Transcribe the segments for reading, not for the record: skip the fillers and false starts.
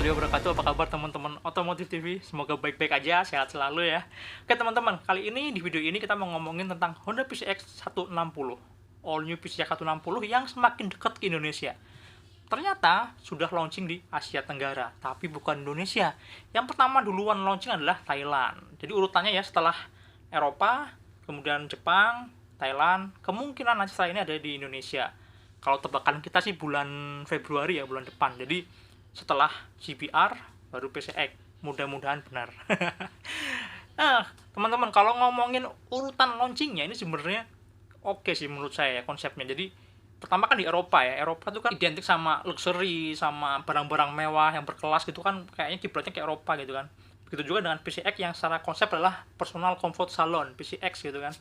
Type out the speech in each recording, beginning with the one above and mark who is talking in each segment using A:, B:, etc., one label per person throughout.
A: warahmatullahi wabarakatuh. Apa kabar teman-teman Otomotif TV? Semoga baik-baik aja, sehat selalu ya. Oke teman-teman, kali ini di video ini kita mau ngomongin tentang Honda PCX 160, all new PCX 160 yang semakin dekat ke Indonesia. Ternyata sudah launching di Asia Tenggara, tapi bukan Indonesia. Yang pertama duluan launching adalah Thailand. Jadi urutannya ya, setelah Eropa, kemudian Jepang, Thailand, kemungkinan nanti setelah ini ada di Indonesia. Kalau tebakan kita sih bulan Februari ya, bulan depan. Jadi setelah GBR baru PCX, mudah-mudahan benar. Nah teman-teman, kalau ngomongin urutan launchingnya ini sebenarnya oke sih menurut saya ya konsepnya. Jadi pertama kan di Eropa ya, Eropa itu kan identik sama luxury, sama barang-barang mewah yang berkelas gitu kan, kayaknya kiblatnya ke Eropa gitu kan. Begitu juga dengan PCX yang secara konsep adalah personal comfort salon, PCX gitu kan.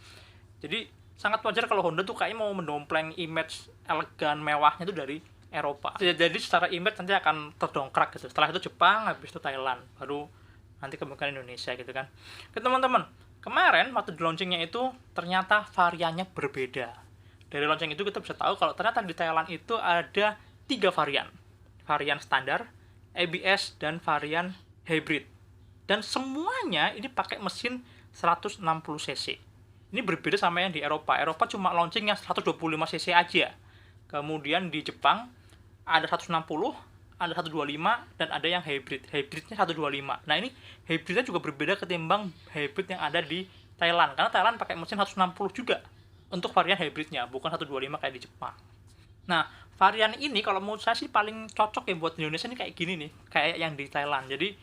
A: Jadi sangat wajar kalau Honda tuh kayaknya mau mendompleng image elegan mewahnya tuh dari Eropa. Jadi secara image nanti akan terdongkrak gitu. Setelah itu Jepang, habis itu Thailand, baru nanti kemungkinan Indonesia gitu kan. Oke teman-teman, kemarin waktu di launchingnya itu ternyata variannya berbeda. Dari launching itu kita bisa tahu kalau ternyata di Thailand itu ada 3 varian. Varian standar, ABS, dan varian hybrid. Dan semuanya ini pakai mesin 160 cc. Ini berbeda sama yang di Eropa. Eropa cuma launching yang 125 cc aja. Kemudian di Jepang ada 160, ada 125, dan ada yang hybrid. Hybridnya 125. Nah ini hybridnya juga berbeda ketimbang hybrid yang ada di Thailand. Karena Thailand pakai mesin 160 juga untuk varian hybridnya, bukan 125 kayak di Jepang. Nah varian ini kalau menurut saya sih paling cocok ya buat Indonesia nih, kayak gini nih, kayak yang di Thailand. Jadi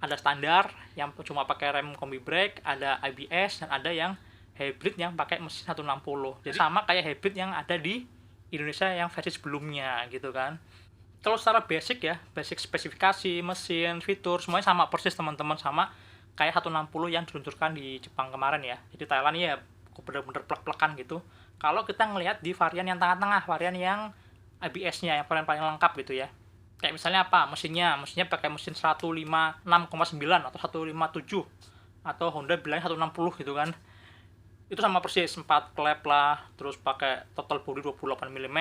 A: ada standar yang cuma pakai rem kombi brake, ada ABS, dan ada yang hybrid yang pakai mesin 160. Jadi sama kayak hybrid yang ada di Indonesia yang versi sebelumnya gitu kan. Kalau secara basic ya, basic spesifikasi, mesin, fitur, semuanya sama persis teman-teman, sama kayak 160 yang diluncurkan di Jepang kemarin ya. Jadi Thailand ya bener-bener plek-plekan gitu. Kalau kita ngelihat di varian yang tengah-tengah, varian yang ABS-nya, yang varian paling lengkap gitu ya. Kayak misalnya apa? Mesinnya pakai mesin 156,9 atau 157, atau Honda bilangnya 160 gitu kan. Itu sama persis 4 klep lah, terus pakai total body 28 mm,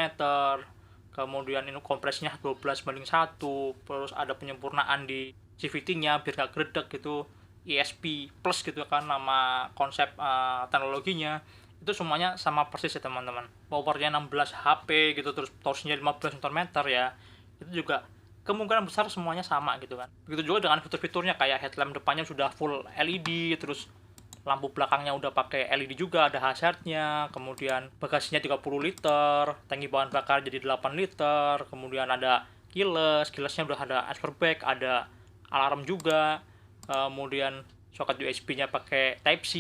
A: kemudian ini kompresinya 12:1, terus ada penyempurnaan di CVT-nya biar gak gredek gitu, ESP plus gitu kan nama konsep teknologinya. Itu semuanya sama persis ya teman-teman. Powernya 16 HP gitu, terus torsinya 15 Nm ya. Itu juga kemungkinan besar semuanya sama gitu kan. Begitu juga dengan fitur-fiturnya, kayak headlamp depannya sudah full LED, terus lampu belakangnya udah pakai LED juga, ada hazardnya, kemudian bagasinya 30 liter, tangki bahan bakar jadi 8 liter, kemudian ada keylessnya udah ada airbag, ada alarm juga, kemudian soket USB-nya pakai Type-C,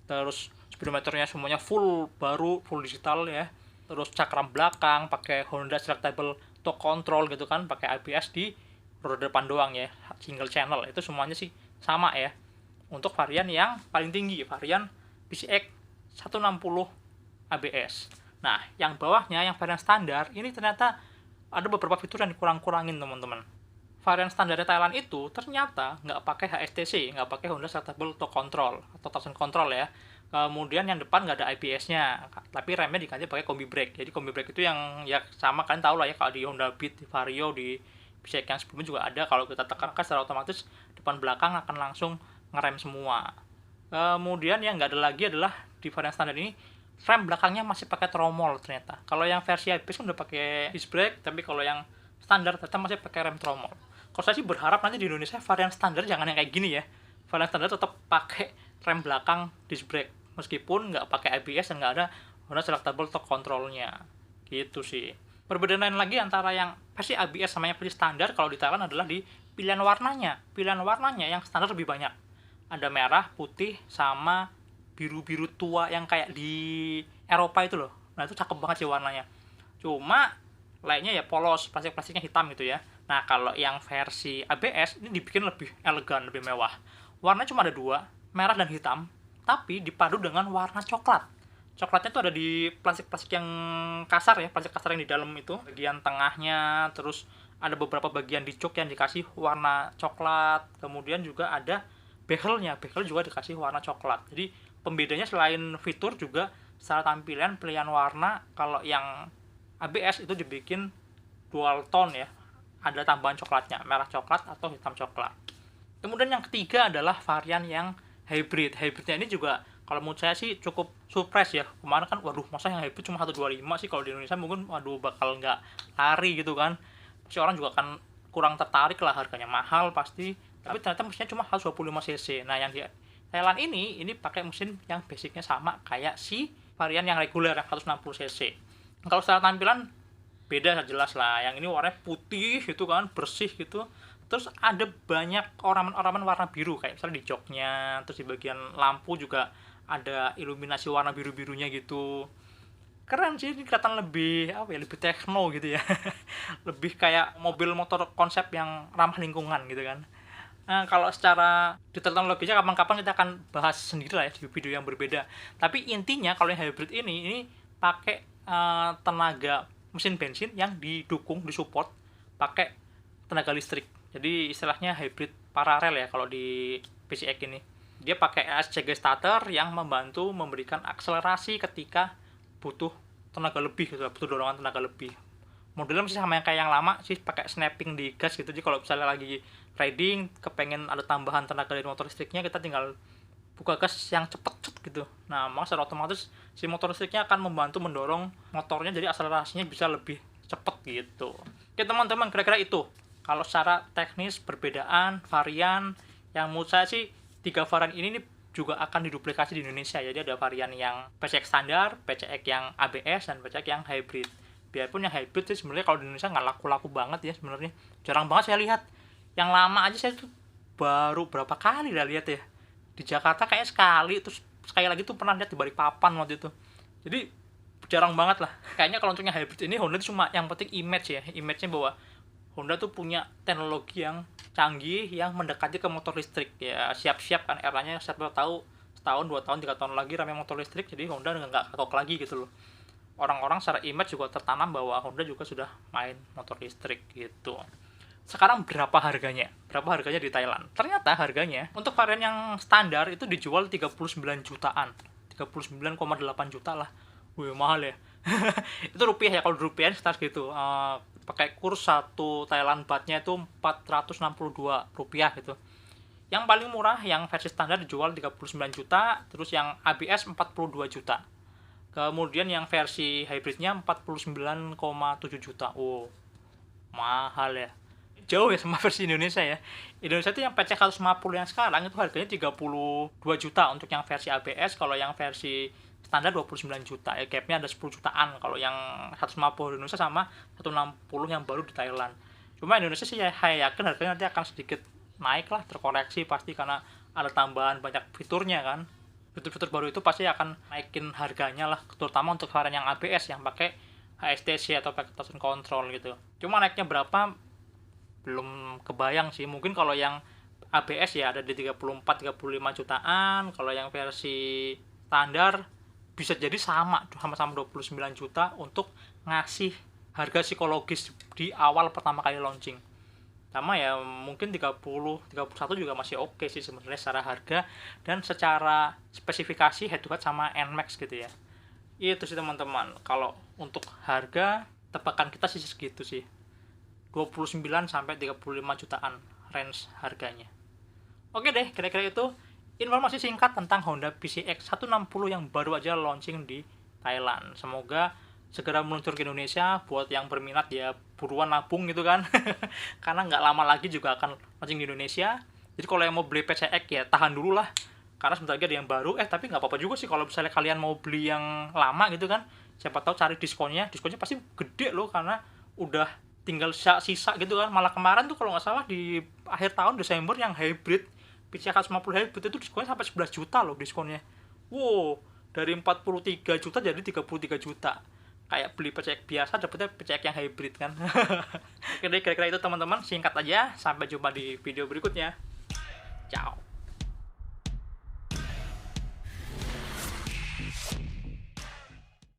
A: terus speedometernya semuanya full baru, full digital ya, terus cakram belakang pakai Honda Selectable Torque Control gitu kan, pakai ABS di roda depan doang ya, single channel. Itu semuanya sih sama ya untuk varian yang paling tinggi, varian PCX 160 ABS. Nah, yang bawahnya, yang varian standar, ini ternyata ada beberapa fitur yang dikurang-kurangin teman-teman. Varian standar Thailand itu ternyata nggak pakai HSTC, nggak pakai Honda Selectable Torque Control atau traction control ya. Kemudian yang depan nggak ada ABS-nya, tapi remnya diganti pakai kombi brake. Jadi kombi brake itu yang ya sama, kalian tahu lah ya, kalau di Honda Beat, di Vario, di PCX yang sebelumnya juga ada. Kalau kita tekankan secara otomatis depan belakang akan langsung ngerem semua. Kemudian yang nggak ada lagi adalah di varian standar ini rem belakangnya masih pakai tromol ternyata. Kalau yang versi ABS kan udah pakai disc brake, tapi kalau yang standar ternyata masih pakai rem tromol. Kalau saya sih berharap nanti di Indonesia varian standar jangan yang kayak gini ya. Varian standar tetap pakai rem belakang disc brake, meskipun nggak pakai ABS dan nggak ada Honda Selectable Torque Control-nya. Gitu sih. Perbedaan lain lagi antara yang versi ABS sama yang versi standar kalau di Thailand adalah di pilihan warnanya. Pilihan warnanya yang standar lebih banyak. Ada merah, putih, sama biru-biru tua yang kayak di Eropa itu loh. Nah itu cakep banget sih warnanya. Cuma lainnya ya polos, plastik-plastiknya hitam gitu ya. Nah kalau yang versi ABS ini dibikin lebih elegan, lebih mewah. Warnanya cuma ada 2, merah dan hitam, tapi dipadu dengan warna coklat. Coklatnya tuh ada di plastik-plastik yang kasar ya, plastik kasar yang di dalam itu. Bagian tengahnya, terus ada beberapa bagian di jok yang dikasih warna coklat. Kemudian juga ada bezel juga dikasih warna coklat. Jadi pembedanya selain fitur juga secara tampilan, pilihan warna. Kalau yang ABS itu dibikin dual tone ya, ada tambahan coklatnya, merah coklat atau hitam coklat. Kemudian yang ketiga adalah varian yang hybrid. Hybridnya ini juga kalau menurut saya sih cukup surprise ya. Kemarin kan waduh, masa yang hybrid cuma 125 sih, kalau di Indonesia mungkin waduh bakal nggak lari gitu kan. Pasti orang juga kan kurang tertarik lah, harganya mahal pasti. Tapi ternyata mesinnya cuma 125 cc. Nah, yang di Thailand ini pakai mesin yang basicnya sama kayak si varian yang reguler yang 160 cc. Kalau secara tampilan beda jelas lah. Yang ini warnanya putih gitu kan, bersih gitu. Terus ada banyak ornamen-ornamen warna biru, kayak misalnya di joknya, terus di bagian lampu juga ada iluminasi warna biru-birunya gitu. Keren sih, ini kelihatan lebih apa ya, lebih tekno gitu ya. Lebih kayak mobil motor konsep yang ramah lingkungan gitu kan. Nah, kalau secara detail teknologinya kapan-kapan kita akan bahas sendiri lah ya di video yang berbeda. Tapi intinya kalau yang hybrid ini pakai tenaga mesin bensin yang disupport pakai tenaga listrik. Jadi istilahnya hybrid paralel ya kalau di PCX ini. Dia pakai ASCG starter yang membantu memberikan akselerasi ketika butuh tenaga lebih gitu, butuh dorongan tenaga lebih. Modelnya masih sama yang kayak yang lama sih, pakai snapping di gas gitu. Jadi kalau misalnya lagi riding, kepengen ada tambahan tenaga dari motor listriknya, kita tinggal buka gas yang cepet gitu. Nah, maka secara otomatis si motor listriknya akan membantu mendorong motornya, jadi akselerasinya bisa lebih cepet gitu. Oke teman-teman, kira-kira itu. Kalau secara teknis, perbedaan, varian, yang menurut saya sih 3 varian ini juga akan diduplikasi di Indonesia. Jadi ada varian yang PCX standar, PCX yang ABS, dan PCX yang hybrid. Biarpun yang hybrid sih sebenarnya kalau di Indonesia nggak laku-laku banget ya sebenarnya. Jarang banget saya lihat. Yang lama aja saya tuh baru berapa kali lah lihat ya. Di Jakarta kayaknya sekali, terus sekali lagi tuh pernah lihat di Balikpapan waktu itu. Jadi jarang banget lah. Kayaknya kalau untuk yang hybrid ini Honda itu cuma yang penting image ya. Image-nya bahwa Honda tuh punya teknologi yang canggih yang mendekati ke motor listrik ya. Siap-siap kan eranya, siapa tahu setahun, 2 tahun, 3 tahun lagi ramai motor listrik, jadi Honda nggak katok lagi gitu loh. Orang-orang secara image juga tertanam bahwa Honda juga sudah main motor listrik gitu. Sekarang berapa harganya? Berapa harganya di Thailand? Ternyata harganya untuk varian yang standar itu dijual 39 jutaan. 39,8 juta lah. Wih, mahal ya. Itu rupiah ya, kalau rupiah sekitar gitu. Pakai kurs 1 Thailand baht-nya itu 462 rupiah gitu. Yang paling murah yang versi standar dijual 39 juta, terus yang ABS 42 juta. Kemudian yang versi hybridnya 49,7 juta. Oh, mahal ya. Jauh ya sama versi Indonesia ya. Indonesia itu yang PC 150 yang sekarang itu harganya 32 juta untuk yang versi ABS, kalau yang versi standar 29 juta. Ya, gapnya ada 10 jutaan kalau yang 150 di Indonesia sama 160 yang baru di Thailand. Cuma Indonesia sih ya, saya yakin harganya nanti akan sedikit naik lah, terkoreksi pasti karena ada tambahan banyak fiturnya kan. Fitur-fitur baru itu pasti akan naikin harganya lah, terutama untuk varian yang ABS yang pakai HSTC atau pakai traction control gitu. Cuma naiknya berapa belum kebayang sih. Mungkin kalau yang ABS ya ada di 34-35 jutaan, kalau yang versi standar bisa jadi sama-sama 29 juta untuk ngasih harga psikologis di awal pertama kali launching. Sama ya, mungkin 30-31 juga masih oke sih sebenarnya secara harga dan secara spesifikasi head to head sama NMAX gitu ya. Itu sih teman-teman. Kalau untuk harga, tebakan kita sih segitu sih. 29 sampai 35 jutaan range harganya. Oke deh, kira-kira itu informasi singkat tentang Honda PCX 160 yang baru aja launching di Thailand. Semoga segera meluncur ke Indonesia. Buat yang berminat ya buruan nabung gitu kan. Karena nggak lama lagi juga akan launching di Indonesia. Jadi kalau yang mau beli PCX ya tahan dulu lah. Karena sebentar lagi ada yang baru. Tapi nggak apa-apa juga sih kalau misalnya kalian mau beli yang lama gitu kan. Siapa tahu cari diskonnya. Diskonnya pasti gede loh karena udah tinggal sisa gitu kan. Malah kemarin tuh kalau nggak salah di akhir tahun Desember yang hybrid PCX 150 hybrid itu diskonnya sampai 11 juta loh diskonnya. Wow, dari 43 juta jadi 33 juta. Kayak beli PCX biasa dapetnya PCX yang hybrid kan. Oke deh, kira-kira itu teman-teman, singkat aja. Sampai jumpa di video berikutnya. Ciao.